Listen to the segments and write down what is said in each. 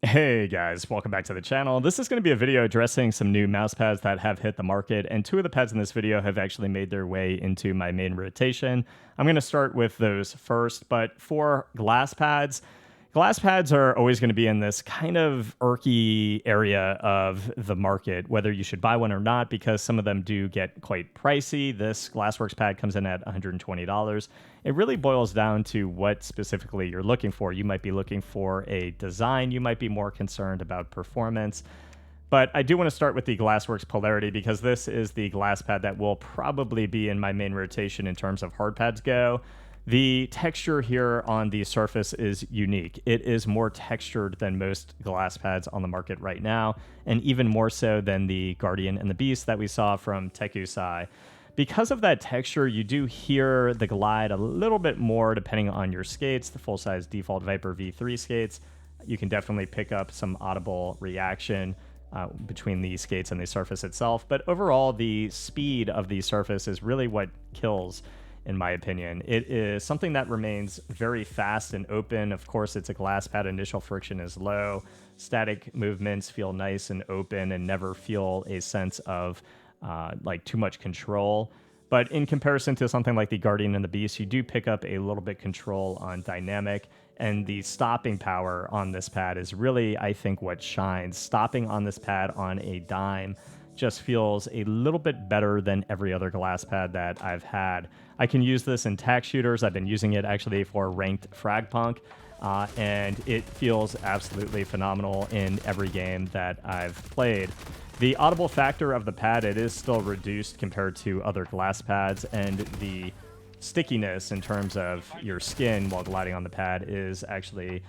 Hey guys, welcome back to the channel. This is going to be a video addressing some new mouse pads that have hit the market, and two of the pads in this video have actually made their way into my main rotation. I'm going to start with those first, but for glass pads are always going to be in this kind of irky area of the market, whether you should buy one or not, because some of them do get quite pricey. This Glassworks pad comes in at $120. It really boils down to what specifically you're looking for. You might be looking for a design. You might be more concerned about performance. But I do want to start with the Glassworks Polarity because this is the glass pad that will probably be in my main rotation in terms of hard pads go. The texture here on the surface is unique. It is more textured than most glass pads on the market right now, and even more so than the Guardian and the Beast that we saw from Tekusai. Because of that texture, you do hear the glide a little bit more depending on your skates. The full-size default Viper V3 skates, you can definitely pick up some audible reaction between the skates and the surface itself. But overall, the speed of the surface is really what kills, in my opinion. It is something that remains very fast and open. Of course, it's a glass pad. Initial friction is low. Static movements feel nice and open and never feel a sense of like too much control. But in comparison to something like the Guardian and the Beast, you do pick up a little bit control on dynamic, and the stopping power on this pad is really, I think, what shines. Stopping on this pad on a dime just feels a little bit better than every other glass pad that I've had. I can use this in tack shooters. I've been using it actually for ranked Fragpunk, and it feels absolutely phenomenal in every game that I've played. The audible factor of the pad, it is still reduced compared to other glass pads, and the stickiness in terms of your skin while gliding on the pad is actually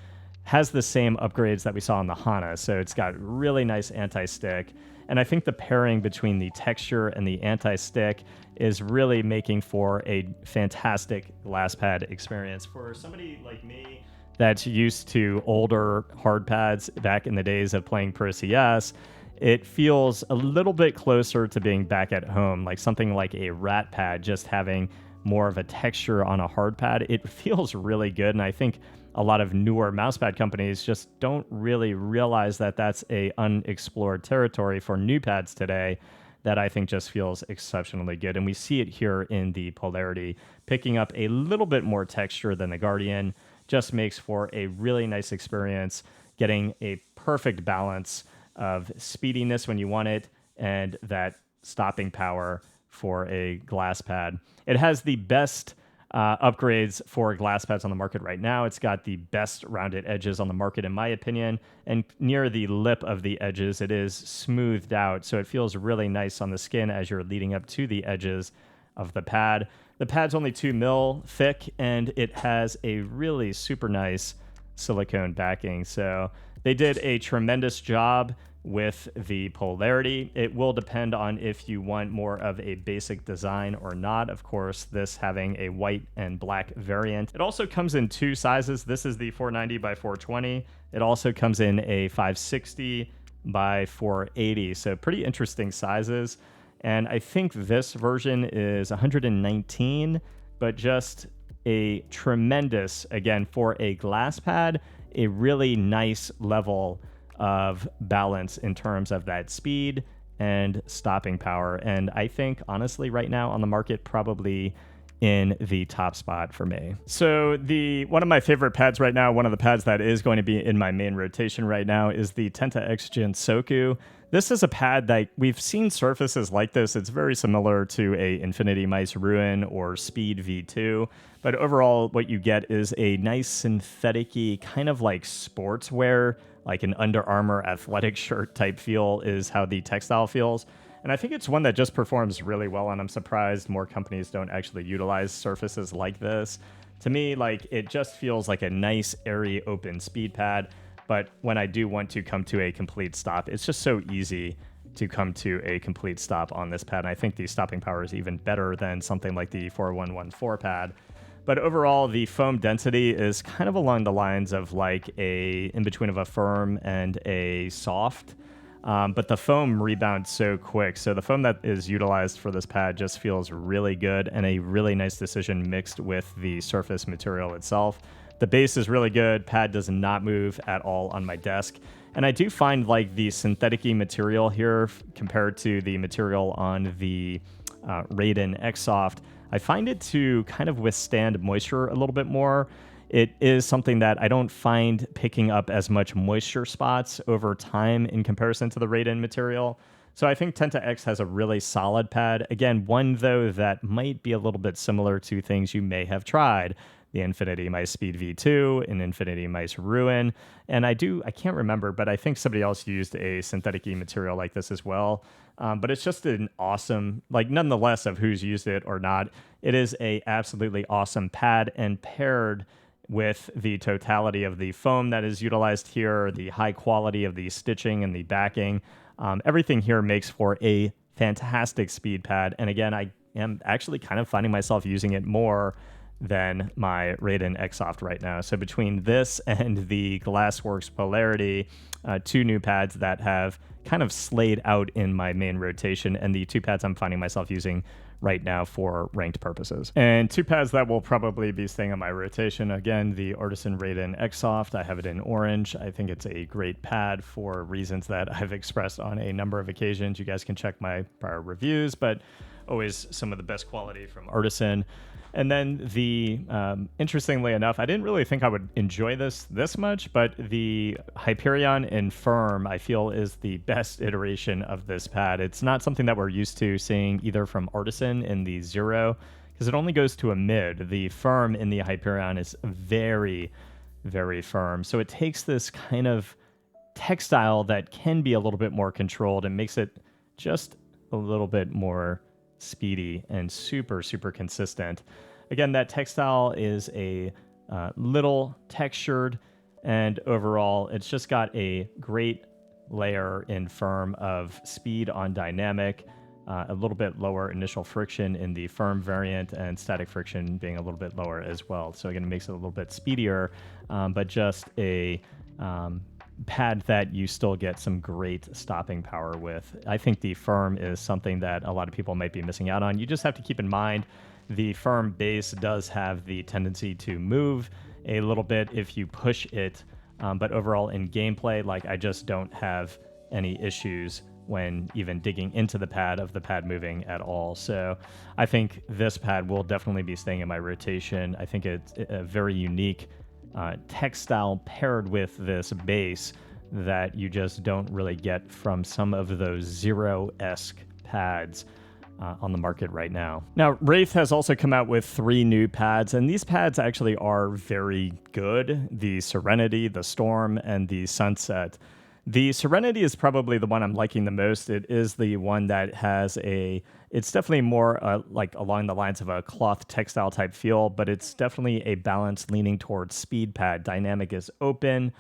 has the same upgrades that we saw on the Hana. So it's got really nice anti-stick. And I think the pairing between the texture and the anti-stick is really making for a fantastic glass pad experience. For somebody like me that's used to older hard pads back in the days of playing Pro CS, it feels a little bit closer to being back at home, like something like a rat pad, just having more of a texture on a hard pad. It feels really good, and I think a lot of newer mousepad companies just don't really realize that that's a unexplored territory for new pads today that I think just feels exceptionally good. And we see it here in the Polarity. Picking up a little bit more texture than the Guardian just makes for a really nice experience, getting a perfect balance of speediness when you want it and that stopping power for a glass pad. It has the best upgrades for glass pads on the market right now. It's got the best rounded edges on the market, in my opinion, and near the lip of the edges, it is smoothed out, so it feels really nice on the skin as you're leading up to the edges of the pad. The pad's only 2 mil thick, and it has a really super nice silicone backing, so they did a tremendous job with the Polarity. It will depend on if you want more of a basic design or not. Of course, this having a white and black variant. It also comes in two sizes. This is the 490 by 420. It also comes in a 560 by 480. So pretty interesting sizes. And I think this version is 119, but just a tremendous, again, for a glass pad, a really nice level of balance in terms of that speed and stopping power. And I think, honestly, right now on the market, probably in the top spot for me. So one of my favorite pads right now, one of the pads that is going to be in my main rotation right now, is the Tenta-X Jinsoku. This is a pad that we've seen surfaces like this. It's very similar to a Infinity Mice Ruin or Speed V2, but overall what you get is a nice synthetic-y kind of like sportswear, like an Under Armour athletic shirt type feel is how the textile feels. And I think it's one that just performs really well, and I'm surprised more companies don't actually utilize surfaces like this. To me, like, it just feels like a nice, airy, open speed pad. But when I do want to come to a complete stop, it's just so easy to come to a complete stop on this pad. And I think the stopping power is even better than something like the 4114 pad. But overall, the foam density is kind of along the lines of like a in between of a firm and a soft. But the foam rebounds so quick. So the foam that is utilized for this pad just feels really good and a really nice decision mixed with the surface material itself. The base is really good. Pad does not move at all on my desk. And I do find like the synthetic-y material here compared to the material on the Raiden X Soft, I find it to kind of withstand moisture a little bit more. It is something that I don't find picking up as much moisture spots over time in comparison to the Raiden material. So I think Tenta-X has a really solid pad. Again, one though that might be a little bit similar to things you may have tried. The Infinity Mice Speed V2 and Infinity Mice Ruin. And I can't remember, but I think somebody else used a synthetic-y material like this as well. But it's just an awesome, like nonetheless of who's used it or not, it is a absolutely awesome pad, and paired with the totality of the foam that is utilized here, the high quality of the stitching and the backing, everything here makes for a fantastic speed pad. And again, I am actually kind of finding myself using it more than my Raiden X Soft right now. So between this and the Glassworks Polarity, two new pads that have kind of slayed out in my main rotation, and the two pads I'm finding myself using right now for ranked purposes. And two pads that will probably be staying on my rotation. Again, the Artisan Raiden X Soft. I have it in orange. I think it's a great pad for reasons that I've expressed on a number of occasions. You guys can check my prior reviews, but always some of the best quality from Artisan. And then the, interestingly enough, I didn't really think I would enjoy this much, but the Hyperion in Firm, I feel, is the best iteration of this pad. It's not something that we're used to seeing either from Artisan in the Zero, because it only goes to a mid. The Firm in the Hyperion is very, very firm. So it takes this kind of textile that can be a little bit more controlled and makes it just a little bit more speedy and super, super consistent. Again, that textile is a little textured, and overall, it's just got a great layer in Firm of speed on dynamic, a little bit lower initial friction in the Firm variant, and static friction being a little bit lower as well. So again, it makes it a little bit speedier, but just a pad that you still get some great stopping power with. I think the Firm is something that a lot of people might be missing out on. You just have to keep in mind the Firm base does have the tendency to move a little bit if you push it, but overall in gameplay, like I just don't have any issues when even digging into the pad moving at all. So I think this pad will definitely be staying in my rotation. I think it's a very unique textile paired with this base that you just don't really get from some of those Zero-esque pads on the market right now. Now, Wraith has also come out with 3 new pads, and these pads actually are very good. The Serenity, the Storm, and the Sunset. The Serenity is probably the one I'm liking the most. It is the one that has it's definitely more like along the lines of a cloth textile type feel, but it's definitely a balance leaning towards speed pad. Dynamic is open,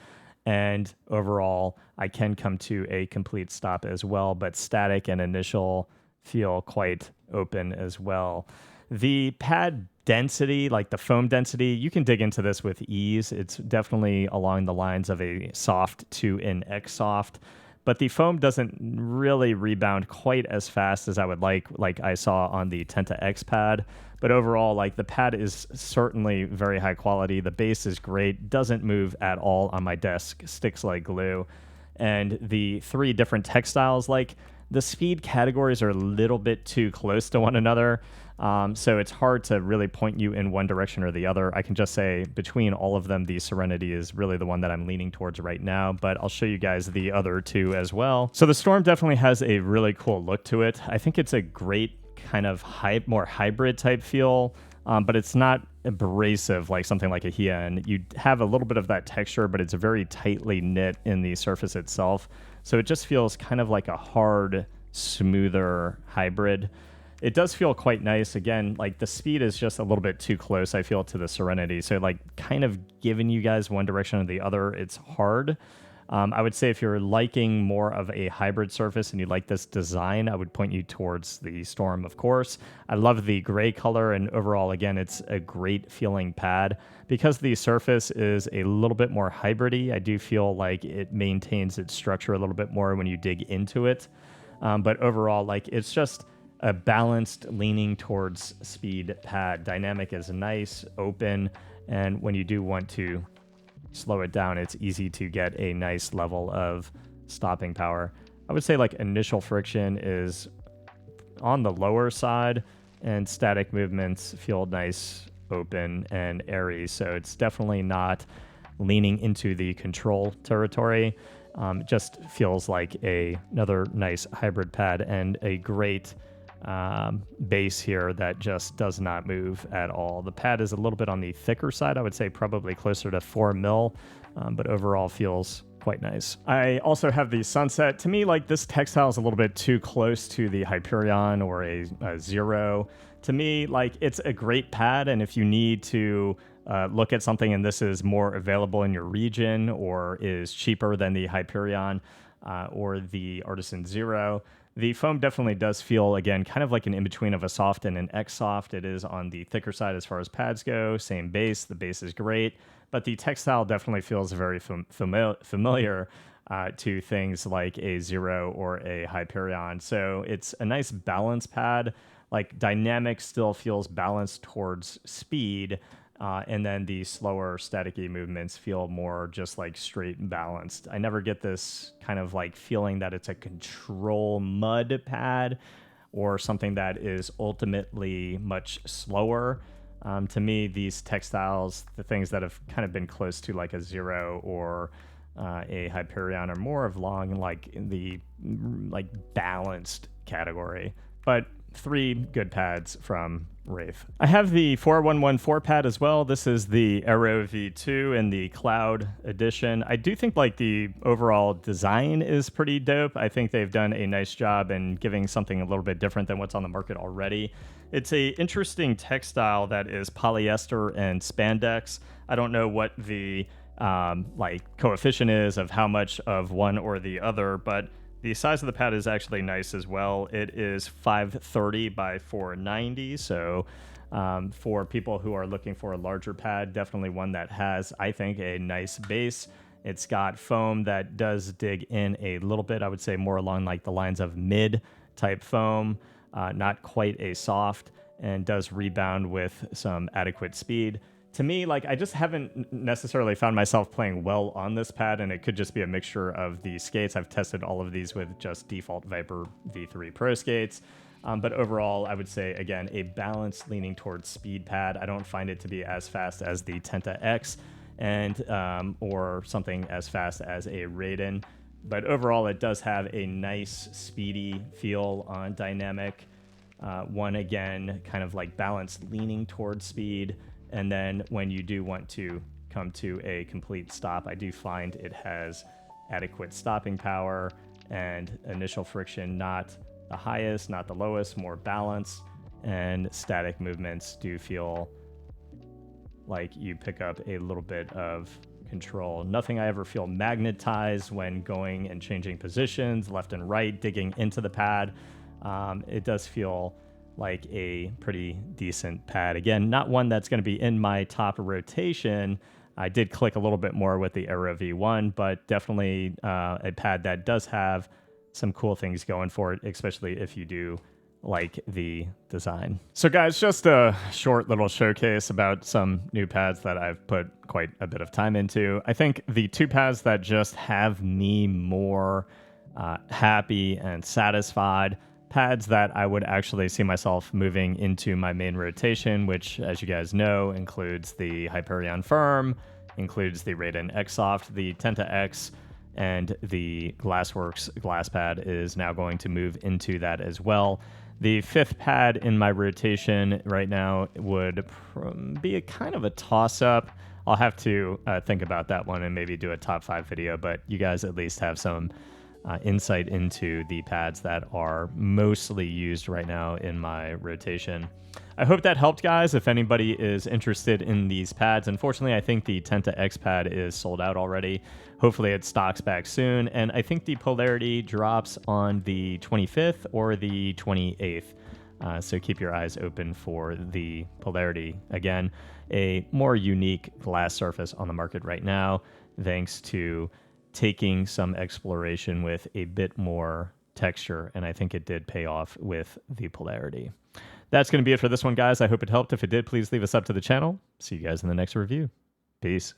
and overall, I can come to a complete stop as well, but static and initial feel quite open as well. The pad density, like the foam density, you can dig into this with ease. It's definitely along the lines of a soft to an X Soft, but the foam doesn't really rebound quite as fast as I would like I saw on the Tenta-X pad. But overall, like the pad is certainly very high quality. The base is great, doesn't move at all on my desk, sticks like glue. And the 3 different textiles, like the speed categories are a little bit too close to one another. So it's hard to really point you in one direction or the other. I can just say between all of them, the Serenity is really the one that I'm leaning towards right now, but I'll show you guys the other 2 as well. So the Storm definitely has a really cool look to it. I think it's a great kind of more hybrid type feel, but it's not abrasive like something like a Hien. You have a little bit of that texture, but it's very tightly knit in the surface itself. So it just feels kind of like a hard, smoother hybrid. It does feel quite nice. Again, like the speed is just a little bit too close, I feel, to the Serenity. So like kind of giving you guys one direction or the other, it's hard. I would say if you're liking more of a hybrid surface and you like this design, I would point you towards the Storm, of course. I love the gray color, and overall, again, it's a great feeling pad. Because the surface is a little bit more hybrid-y, I do feel like it maintains its structure a little bit more when you dig into it. But overall, like it's just a balanced leaning towards speed pad. Dynamic is nice, open, and when you do want to slow it down, it's easy to get a nice level of stopping power. I would say like initial friction is on the lower side, and static movements feel nice, open, and airy. So it's definitely not leaning into the control territory. Just feels like another nice hybrid pad and a great base here that just does not move at all. The pad is a little bit on the thicker side. I would say probably closer to 4 mil, but overall feels quite nice. I also have the Sunset. To me, like, this textile is a little bit too close to the Hyperion or a Zero. To me, like, it's a great pad, and if you need to look at something and this is more available in your region or is cheaper than the Hyperion or the Artisan Zero, the foam definitely does feel, again, kind of like an in-between of a soft and an X-Soft. It is on the thicker side as far as pads go. Same base. The base is great. But the textile definitely feels very familiar to things like a Zero or a Hyperion. So it's a nice balance pad. Like, dynamic still feels balanced towards speed. And then the slower staticky movements feel more just like straight and balanced. I never get this kind of like feeling that it's a control mud pad or something that is ultimately much slower. To me, these textiles, the things that have kind of been close to like a Zero or a Hyperion, are more of long like in the like balanced category. But 3 good pads from Wraith. I have the 4114 pad as well. This is the Aero V2 in the Cloud edition. I do think like the overall design is pretty dope. I think they've done a nice job in giving something a little bit different than what's on the market already. It's a interesting textile that is polyester and spandex. I don't know what the like coefficient is of how much of one or the other, but the size of the pad is actually nice as well. It is 530 by 490, so for people who are looking for a larger pad, definitely one that has, I think, a nice base. It's got foam that does dig in a little bit. I would say more along like the lines of mid-type foam, not quite a soft, and does rebound with some adequate speed. To me, like, I just haven't necessarily found myself playing well on this pad, and it could just be a mixture of the skates. I've tested all of these with just default Viper V3 Pro skates. But overall, I would say, again, a balanced leaning towards speed pad. I don't find it to be as fast as the Tenta-X and or something as fast as a Raiden. But overall, it does have a nice speedy feel on dynamic. One, again, kind of like balanced leaning towards speed. And then when you do want to come to a complete stop, I do find it has adequate stopping power and initial friction, not the highest, not the lowest, more balanced, and static movements do feel like you pick up a little bit of control. Nothing I ever feel magnetized when going and changing positions, left and right, digging into the pad. It does feel like a pretty decent pad. Again, not one that's going to be in my top rotation. I did click a little bit more with the Aero V1, but definitely a pad that does have some cool things going for it, especially if you do like the design. So guys, just a short little showcase about some new pads that I've put quite a bit of time into. I think the 2 pads that just have me more happy and satisfied, pads that I would actually see myself moving into my main rotation, which, as you guys know, includes the Hyperion Firm, includes the Raiden X-Soft, the Tenta-X, and the Glassworks glass pad is now going to move into that as well. The 5th pad in my rotation right now would be a kind of a toss-up. I'll have to think about that one and maybe do a top 5 video, but you guys at least have some insight into the pads that are mostly used right now in my rotation. I hope that helped, guys. If anybody is interested in these pads, unfortunately, I think the Tenta-X pad is sold out already. Hopefully it stocks back soon. And I think the Polarity drops on the 25th or the 28th. So keep your eyes open for the Polarity. Again, a more unique glass surface on the market right now, thanks to taking some exploration with a bit more texture, and I think it did pay off with the Polarity. That's going to be it for this one, guys. I hope it helped. If it did, please leave a sub to the channel. See you guys in the next review. Peace.